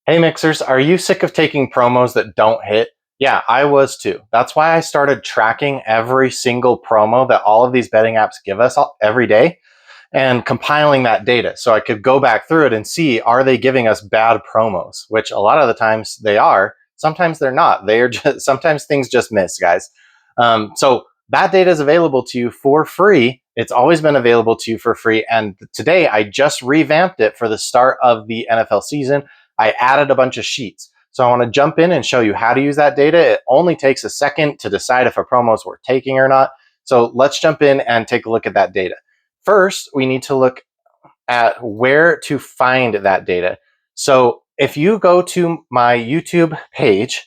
Hey Mixers, are you sick of taking promos that don't hit? Yeah, I was too. That's why I started tracking every single promo that all of these betting apps give us every day and compiling that data so I could go back through it and see, are they giving us bad promos? Which a lot of the times they are. Sometimes they're not. They are just, sometimes things just miss, guys. So that data is available to you for free. It's always been available to you for free. And today I just revamped it for the start of the NFL season. I added a bunch of sheets. So I want to jump in and show you how to use that data. It only takes a second to decide if a promo is worth taking or not. So let's jump in and take a look at that data. First, we need to look at where to find that data. So if you go to my YouTube page,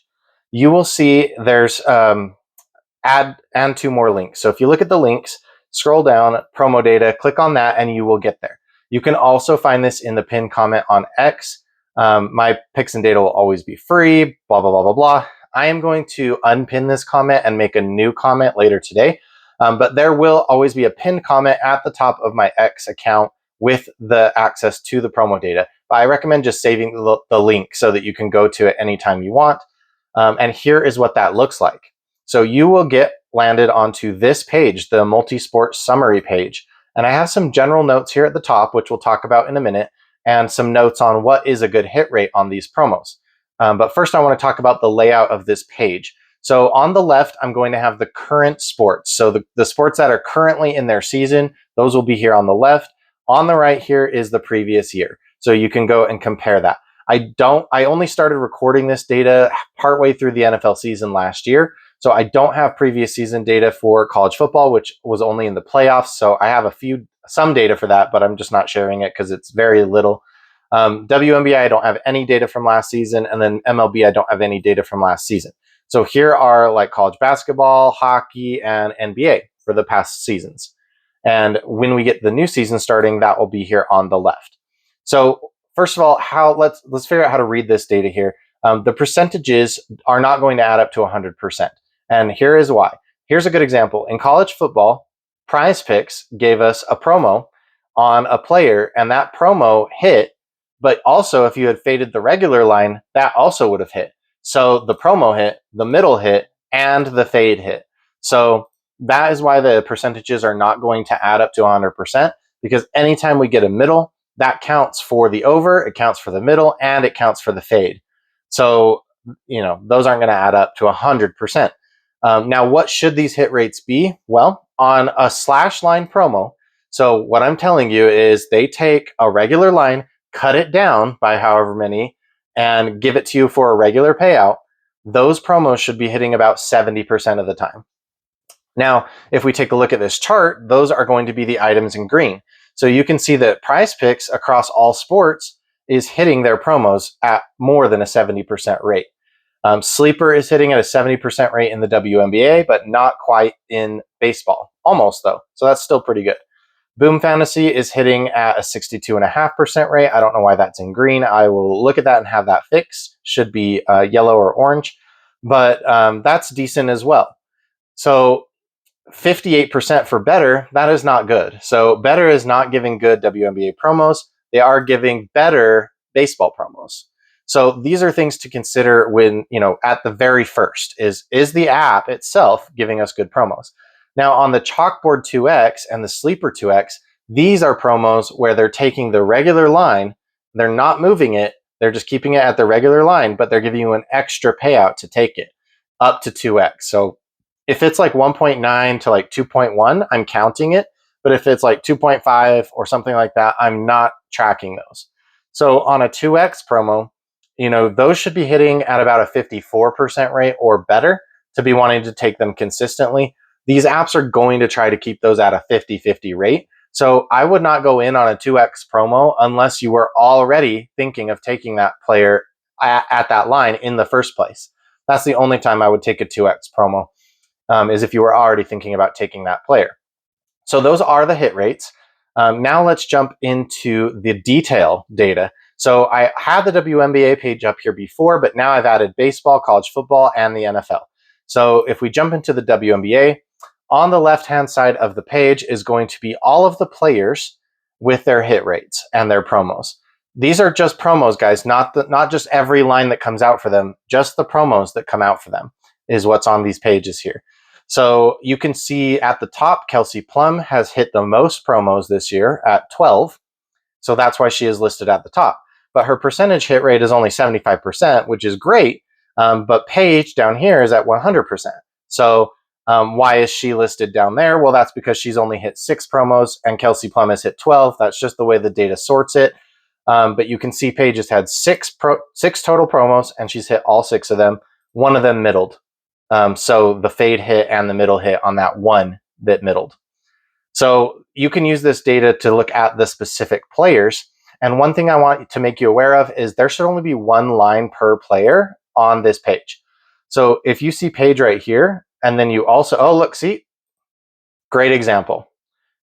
you will see there's add and two more links. So if you look at the links, scroll down, promo data, click on that, and you will get there. You can also find this in the pinned comment on X. My picks and data will always be free, blah, blah, blah, blah, blah. I am going to unpin this comment and make a new comment later today. But there will always be a pinned comment at the top of my X account with the access to the promo data. But I recommend just saving the link so that you can go to it anytime you want. And here is what that looks like. So you will get landed onto this page, the multi-sport summary page. And I have some general notes here at the top, which we'll talk about in a minute, and some notes on what is a good hit rate on these promos. But first, I want to talk about the layout of this page. So on the left, I'm going to have the current sports. So the sports that are currently in their season, those will be here on the left. On the right here is the previous year. So you can go and compare that. I only started recording this data partway through the NFL season last year. So I don't have previous season data for college football, which was only in the playoffs. So I have some data for that, but I'm just not sharing it because it's very little. WNBA, I don't have any data from last season. And then MLB, I don't have any data from last season. So here are like college basketball, hockey, and NBA for the past seasons. And when we get the new season starting, that will be here on the left. So first of all, let's figure out how to read this data here. The percentages are not going to add up to 100%. And here is why. Here's a good example. In college football, Prizepicks gave us a promo on a player, and that promo hit. But also, if you had faded the regular line, that also would have hit. So the promo hit, the middle hit, and the fade hit. So that is why the percentages are not going to add up to 100%, because anytime we get a middle, that counts for the over, it counts for the middle, and it counts for the fade. So, those aren't going to add up to 100%. Now, what should these hit rates be? Well, on a slash line promo, so what I'm telling you is they take a regular line, cut it down by however many, and give it to you for a regular payout. Those promos should be hitting about 70% of the time. Now, if we take a look at this chart, those are going to be the items in green. So you can see that Prizepicks across all sports is hitting their promos at more than a 70% rate. Sleeper is hitting at a 70% rate in the WNBA, but not quite in baseball. Almost, though. So that's still pretty good. Boom Fantasy is hitting at a 62.5% rate. I don't know why that's in green. I will look at that and have that fixed. Should be yellow or orange. But that's decent as well. So 58% for Betr, that is not good. So Betr is not giving good WNBA promos. They are giving better baseball promos. So these are things to consider when, at the very first is the app itself giving us good promos. Now on the Chalkboard 2X and the Sleeper 2X, these are promos where they're taking the regular line, they're not moving it, they're just keeping it at the regular line, but they're giving you an extra payout to take it up to 2X. So if it's like 1.9 to like 2.1, I'm counting it. But if it's like 2.5 or something like that, I'm not tracking those. So on a 2X promo, those should be hitting at about a 54% rate or better to be wanting to take them consistently. These apps are going to try to keep those at a 50-50 rate. So I would not go in on a 2X promo unless you were already thinking of taking that player at that line in the first place. That's the only time I would take a 2X promo. Is if you were already thinking about taking that player. So those are the hit rates. Now let's jump into the detail data. So I had the WNBA page up here before, but now I've added baseball, college football, and the NFL. So if we jump into the WNBA, on the left-hand side of the page is going to be all of the players with their hit rates and their promos. These are just promos, guys, not just every line that comes out for them, just the promos that come out for them is what's on these pages here. So you can see at the top, Kelsey Plum has hit the most promos this year at 12. So that's why she is listed at the top. But her percentage hit rate is only 75%, which is great. But Paige down here is at 100%. So why is she listed down there? Well, that's because she's only hit 6 promos and Kelsey Plum has hit 12. That's just the way the data sorts it. But you can see Paige has had 6 total promos and she's hit all 6 of them. One of them middled. So the fade hit and the middle hit on that one that middled. So you can use this data to look at the specific players. And one thing I want to make you aware of is there should only be one line per player on this page. So if you see Paige right here, and then you also, oh, look, see, great example.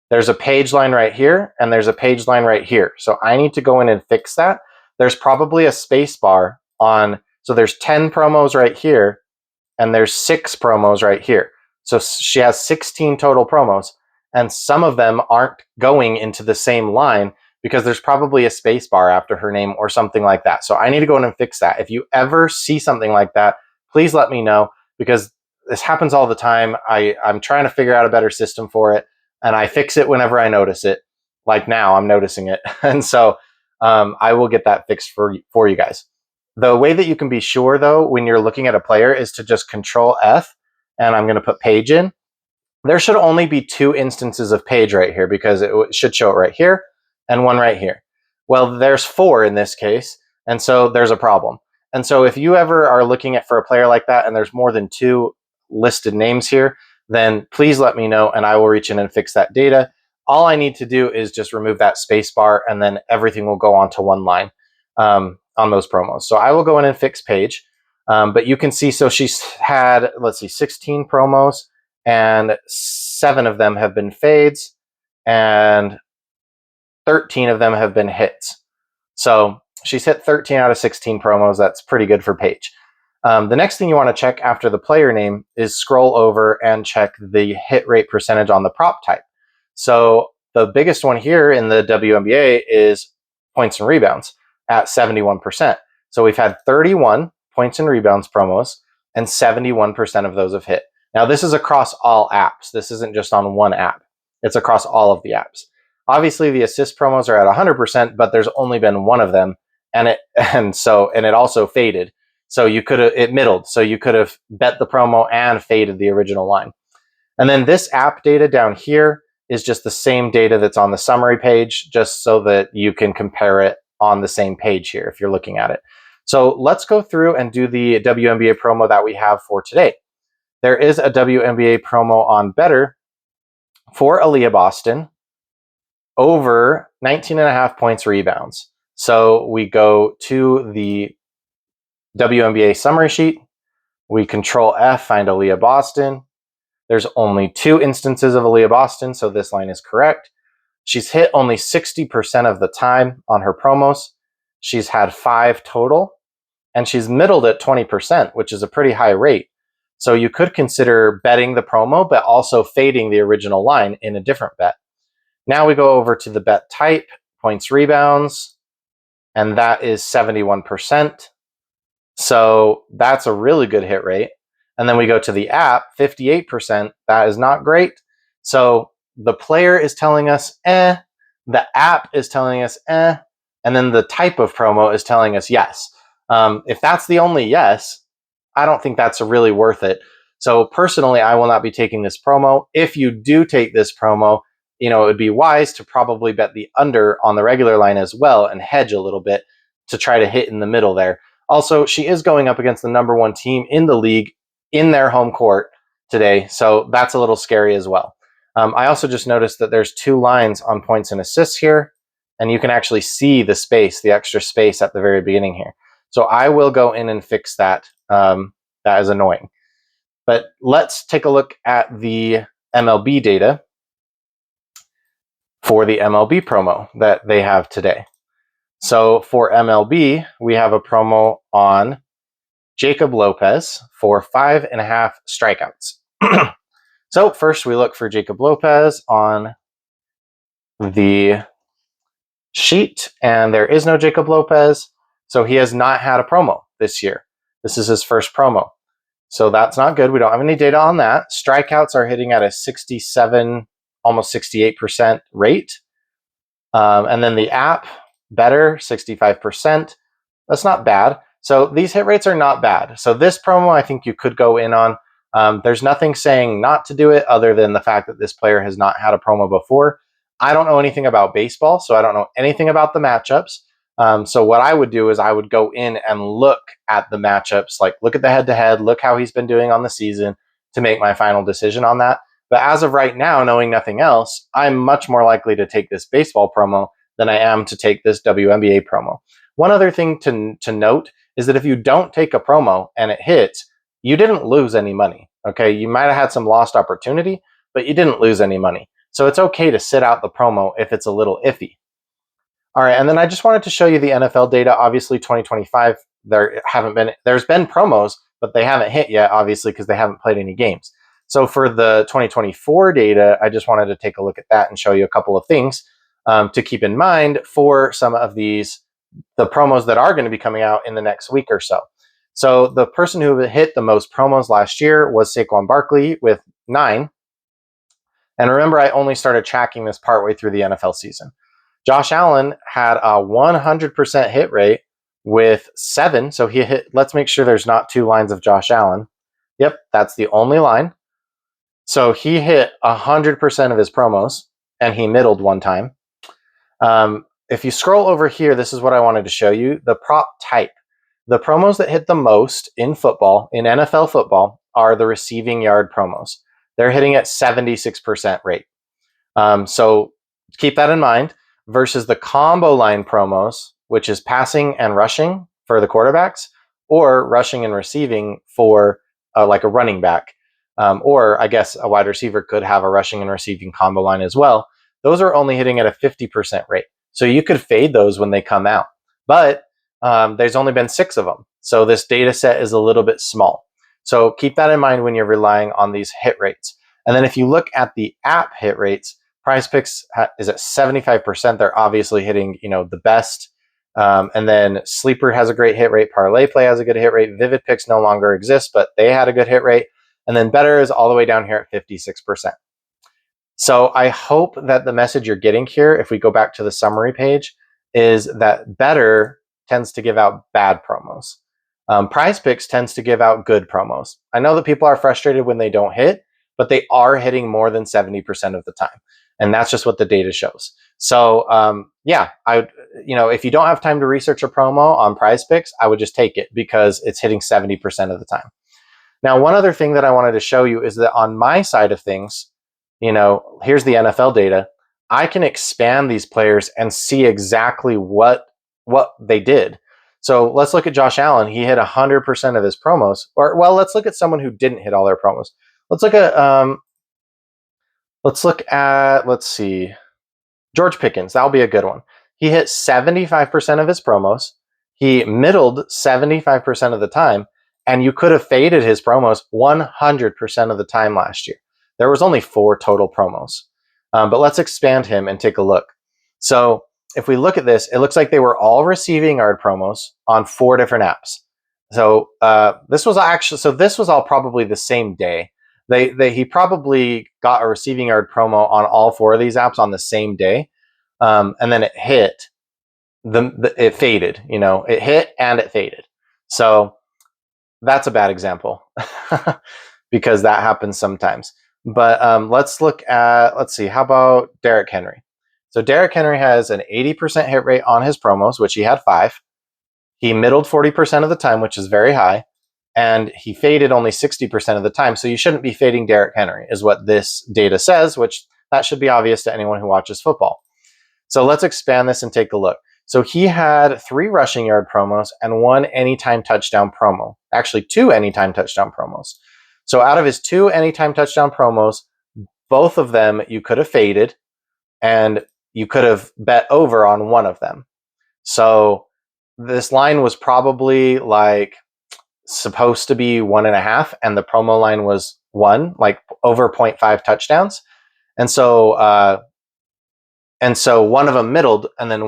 There's a page line right here, and there's a page line right here. So I need to go in and fix that. There's probably a space bar on, so there's 10 promos right here, and there's 6 promos right here. So she has 16 total promos, and some of them aren't going into the same line because there's probably a space bar after her name or something like that. So I need to go in and fix that. If you ever see something like that, please let me know, because this happens all the time. I'm trying to figure out a better system for it, and I fix it whenever I notice it. Like now, I'm noticing it. And so I will get that fixed for you guys. The way that you can be sure, though, when you're looking at a player is to just Control F, and I'm going to put Paige in. There should only be 2 instances of Paige right here because it should show it right here and one right here. Well, there's 4 in this case, and so there's a problem. And so if you ever are looking for a player like that and there's more than 2 listed names here, then please let me know and I will reach in and fix that data. All I need to do is just remove that space bar and then everything will go onto one line on those promos. So I will go in and fix Paige. But you can see, so she's had, let's see, 16 promos and 7 of them have been fades and 13 of them have been hits. So she's hit 13 out of 16 promos. That's pretty good for Paige. The next thing you want to check after the player name is scroll over and check the hit rate percentage on the prop type. So the biggest one here in the WNBA is points and rebounds at 71%. So we've had 31 points and rebounds promos, and 71% of those have hit. Now, this is across all apps. This isn't just on one app. It's across all of the apps. Obviously, the assist promos are at 100%, but there's only been one of them, and it also faded. So you could have, it middled. So you could have bet the promo and faded the original line. And then this app data down here is just the same data that's on the summary page, just so that you can compare it on the same page here if you're looking at it. So let's go through and do the WNBA promo that we have for today. There is a WNBA promo on Betr for Aaliyah Boston over 19.5 points rebounds. So we go to the WNBA summary sheet. We Control F, find Aaliyah Boston. There's only 2 instances of Aaliyah Boston, so this line is correct. She's hit only 60% of the time on her promos. She's had 5 total, and she's middled at 20%, which is a pretty high rate. So you could consider betting the promo, but also fading the original line in a different bet. Now we go over to the bet type, points rebounds, and that is 71%. So that's a really good hit rate. And then we go to the app, 58%. That is not great. So the player is telling us, the app is telling us, and then the type of promo is telling us yes. If that's the only yes, I don't think that's really worth it. So personally, I will not be taking this promo. If you do take this promo, it would be wise to probably bet the under on the regular line as well and hedge a little bit to try to hit in the middle there. Also, she is going up against the number 1 team in the league in their home court today, so that's a little scary as well. I also just noticed that there's 2 lines on points and assists here, and you can actually see the space, the extra space at the very beginning here. So I will go in and fix that. That is annoying. But let's take a look at the MLB data for the MLB promo that they have today. So for MLB, we have a promo on Jacob Lopez for 5.5 strikeouts. So first we look for Jacob Lopez on the sheet, and there is no Jacob Lopez. So he has not had a promo this year. This is his first promo. So that's not good. We don't have any data on that. Strikeouts are hitting at a 67, almost 68% rate. And then the app, Betr, 65%. That's not bad. So these hit rates are not bad. So this promo, I think you could go in on. There's nothing saying not to do it other than the fact that this player has not had a promo before. I don't know anything about baseball, so I don't know anything about the matchups. So what I would do is I would go in and look at the matchups, like look at the head-to-head, look how he's been doing on the season to make my final decision on that. But as of right now, knowing nothing else, I'm much more likely to take this baseball promo than I am to take this WNBA promo. One other thing to note is that if you don't take a promo and it hits, you didn't lose any money. Okay, you might have had some lost opportunity, but you didn't lose any money. So it's okay to sit out the promo if it's a little iffy. All right, and then I just wanted to show you the NFL data. Obviously, 2025, there's been promos, but they haven't hit yet, obviously, because they haven't played any games. So for the 2024 data, I just wanted to take a look at that and show you a couple of things to keep in mind for some of the promos that are going to be coming out in the next week or so. So the person who hit the most promos last year was Saquon Barkley with 9. And remember, I only started tracking this partway through the NFL season. Josh Allen had a 100% hit rate with 7. So he hit, let's make sure there's not 2 lines of Josh Allen. Yep, that's the only line. So he hit 100% of his promos, and he middled one time. If you scroll over here, this is what I wanted to show you. The prop type. The promos that hit the most in football, in NFL football, are the receiving yard promos. They're hitting at 76% rate. So keep that in mind versus the combo line promos, which is passing and rushing for the quarterbacks, or rushing and receiving for like a running back. Or I guess a wide receiver could have a rushing and receiving combo line as well. Those are only hitting at a 50% rate. So you could fade those when they come out. But there's only been 6 of them. So this data set is a little bit small. So keep that in mind when you're relying on these hit rates. And then if you look at the app hit rates, Prizepicks is at 75%. They're obviously hitting, the best. And then Sleeper has a great hit rate. Parlay Play has a good hit rate. Vivid Picks no longer exists, but they had a good hit rate. And then Betr is all the way down here at 56%. So I hope that the message you're getting here, if we go back to the summary page, is that Betr tends to give out bad promos. Prizepicks tends to give out good promos. I know that people are frustrated when they don't hit, but they are hitting more than 70% of the time. And that's just what the data shows. So if you don't have time to research a promo on Prizepicks, I would just take it because it's hitting 70% of the time. Now, one other thing that I wanted to show you is that on my side of things, here's the NFL data. I can expand these players and see exactly what they did. So let's look at Josh Allen. He hit 100% of his promos. Let's look at someone who didn't hit all their promos. Let's see, George Pickens. That'll be a good one. He hit 75% of his promos. He middled 75% of the time, and you could have faded his promos 100% of the time last year. There was only 4 total promos. But let's expand him and take a look. So if we look at this, it looks like they were all receiving yard promos on 4 different apps. So this was all probably the same day. He probably got a receiving yard promo on all 4 of these apps on the same day, and then it hit. It faded. It hit and it faded. So that's a bad example because that happens sometimes. But let's see, how about Derrick Henry? So Derrick Henry has an 80% hit rate on his promos, which he had 5. He middled 40% of the time, which is very high. And he faded only 60% of the time. So you shouldn't be fading Derrick Henry, is what this data says, which that should be obvious to anyone who watches football. So let's expand this and take a look. So he had 3 rushing yard promos and 1 anytime touchdown promo. Actually, 2 anytime touchdown promos. So out of his 2 anytime touchdown promos, both of them you could have faded, and you could have bet over on one of them. So this line was probably like supposed to be 1.5, and the promo line was 1, like over 0.5 touchdowns. And so And so one of them middled, and then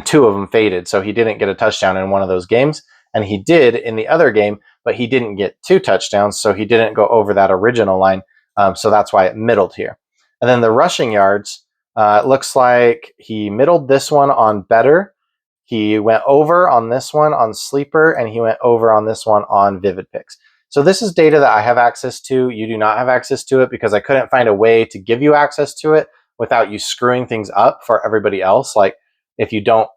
two of them faded. So he didn't get a touchdown in one of those games, and he did in the other game, but he didn't get 2 touchdowns, so he didn't go over that original line. So that's why it middled here. And then the rushing yards, it looks like he middled this one on Betr. He went over on this one on Sleeper, and he went over on this one on Vividpicks. So this is data that I have access to. You do not have access to it because I couldn't find a way to give you access to it without you screwing things up for everybody else. Like if you don't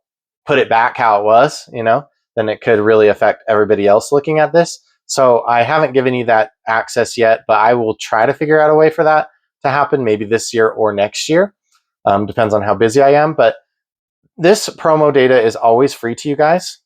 put it back how it was, then it could really affect everybody else looking at this. So I haven't given you that access yet, but I will try to figure out a way for that to happen maybe this year or next year. Depends on how busy I am. But this promo data is always free to you guys.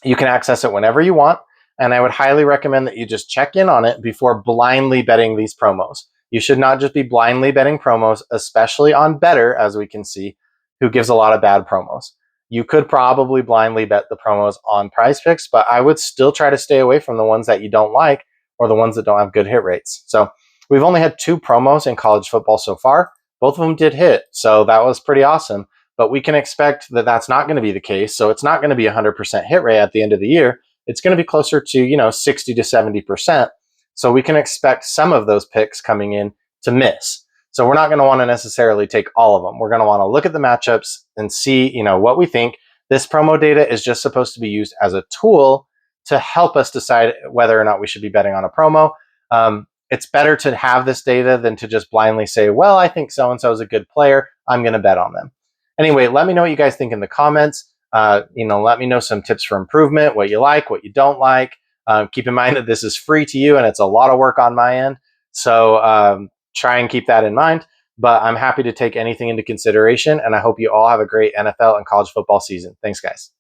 You can access it whenever you want. And I would highly recommend that you just check in on it before blindly betting these promos. You should not just be blindly betting promos, especially on Betr, as we can see, who gives a lot of bad promos. You could probably blindly bet the promos on Prizepicks, but I would still try to stay away from the ones that you don't like or the ones that don't have good hit rates. So we've only had 2 promos in college football so far. Both of them did hit, so that was pretty awesome. But we can expect that that's not going to be the case. So it's not going to be 100% hit rate at the end of the year. It's going to be closer to 60 to 70%. So we can expect some of those picks coming in to miss. So we're not going to want to necessarily take all of them. We're going to want to look at the matchups and see, what we think. This promo data is just supposed to be used as a tool to help us decide whether or not we should be betting on a promo. It's better to have this data than to just blindly say, well, I think so-and-so is a good player. I'm going to bet on them. Anyway, let me know what you guys think in the comments. Let me know some tips for improvement, what you like, what you don't like. Keep in mind that this is free to you and it's a lot of work on my end. So try and keep that in mind. But I'm happy to take anything into consideration. And I hope you all have a great NFL and college football season. Thanks, guys.